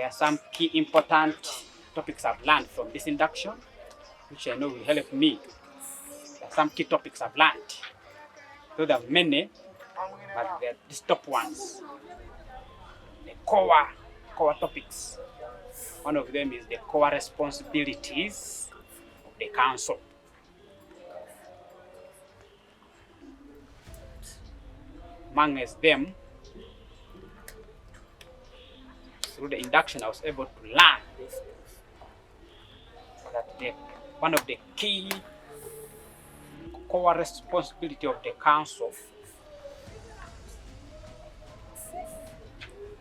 There are some key important topics I've learned from this induction, which I know will help me. There are some key topics I've learned. Though there are many, but they're these top ones. The core topics. One of them is the core responsibilities of the council. Among them, through the induction, I was able to learn that one of the key core responsibility of the council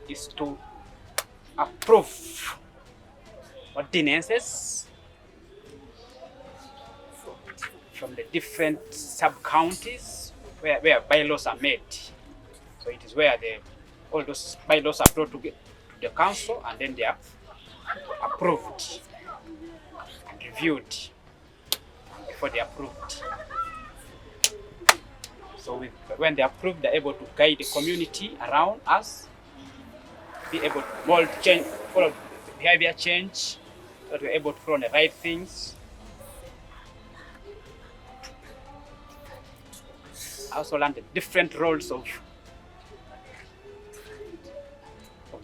is to approve ordinances from the different sub-counties where bylaws are made. So it is where all those bylaws are brought to the council, and then they are approved and reviewed before they are approved. So when they are approved, they're able to guide the community around us, be able to mold change, follow behavior change, so that we're able to follow the right things. I also learned the different roles of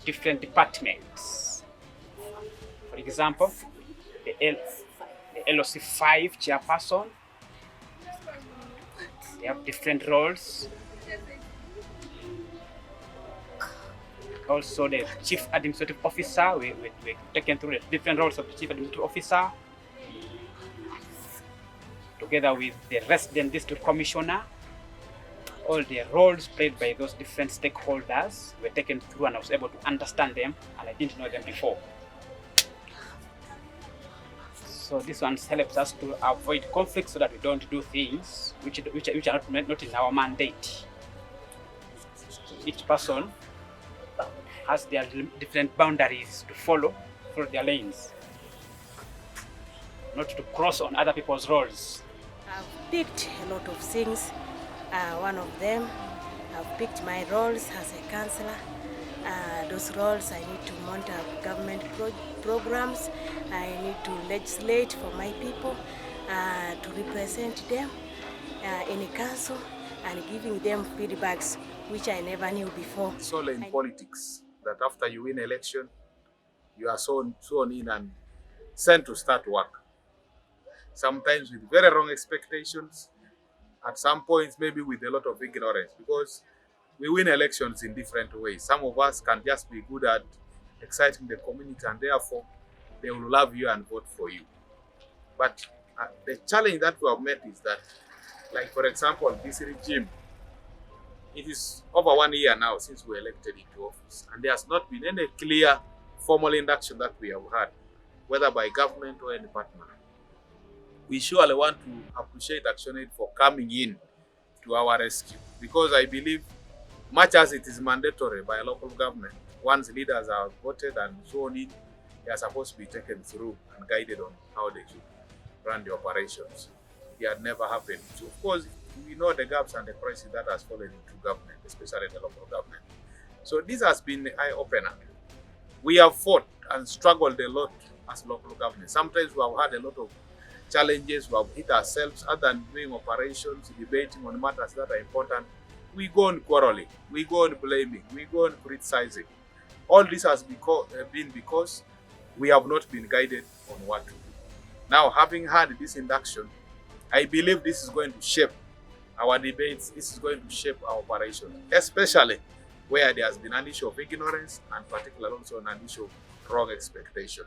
different departments. For example, the LOC5 chairperson, they have different roles. Also, the chief administrative officer, we're taken through the different roles of the chief administrative officer, together with the resident district commissioner. All the roles played by those different stakeholders were taken through, and I was able to understand them, and I didn't know them before. So this one helps us to avoid conflicts so that we don't do things which are not in our mandate. Each person has their different boundaries to follow their lanes, not to cross on other people's roles. I've picked a lot of things. One of them, I've picked my roles as a councillor. Those roles, I need to monitor government programs. I need to legislate for my people, to represent them in a council and giving them feedbacks, which I never knew before. It's all in politics that after you win election, you are sworn in and sent to start work. Sometimes with very wrong expectations, at some points maybe with a lot of ignorance, because we win elections in different ways. Some of us can just be good at exciting the community, and therefore they will love you and vote for you. But the challenge that we have met is that, like for example, this regime, it is over 1 year now since we elected into office, and there has not been any clear formal induction that we have had, whether by government or any partner. We surely want to appreciate ActionAid for coming in to our rescue, because I believe, much as it is mandatory by local government, once leaders are voted and sworn in, they are supposed to be taken through and guided on how they should run the operations. It had never happened. So of course, we know the gaps and the crisis that has fallen into government, especially the local government. So this has been an eye-opener. We have fought and struggled a lot as local government. Sometimes we have had a lot of challenges, we have hit ourselves. Other than doing operations, debating on matters that are important, we go on quarreling, we go on blaming, we go on criticizing. All this has been because we have not been guided on what to do. Now, having had this induction, I believe this is going to shape our debates, this is going to shape our operations, especially where there has been an issue of ignorance and particularly also an issue of wrong expectation.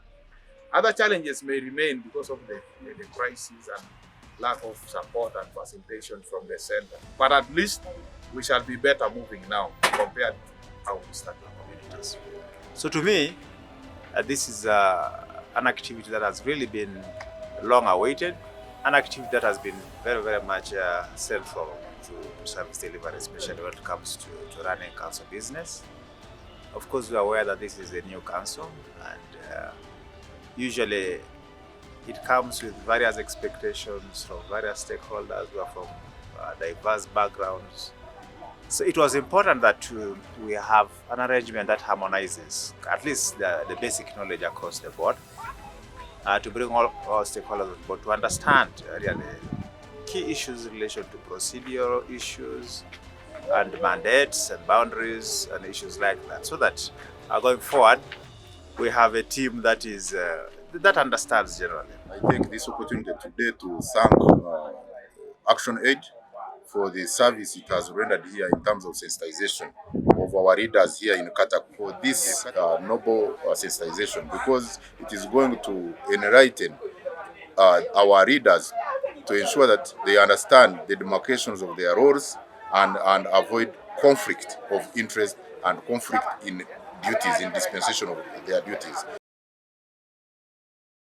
Other challenges may remain because of the crisis and lack of support and facilitation from the center. But at least we shall be better moving now compared to how we started our communities. So to me, this is an activity that has really been long awaited, an activity that has been very, very much central to service delivery, especially when it comes to running council business. Of course, we are aware that this is a new council, and usually it comes with various expectations from various stakeholders who are from diverse backgrounds. So it was important that we have an arrangement that harmonizes at least the basic knowledge across the board, to bring all stakeholders on board to understand really key issues in relation to procedural issues and mandates and boundaries and issues like that, so that going forward we have a team that is that understands generally. I take this opportunity today to thank Action Aid for the service it has rendered here in terms of sensitization of our readers here in Katakwi, for this noble sensitization, because it is going to enlighten our readers to ensure that they understand the demarcations of their roles and avoid conflict of interest and conflict in duties, in dispensation of their duties.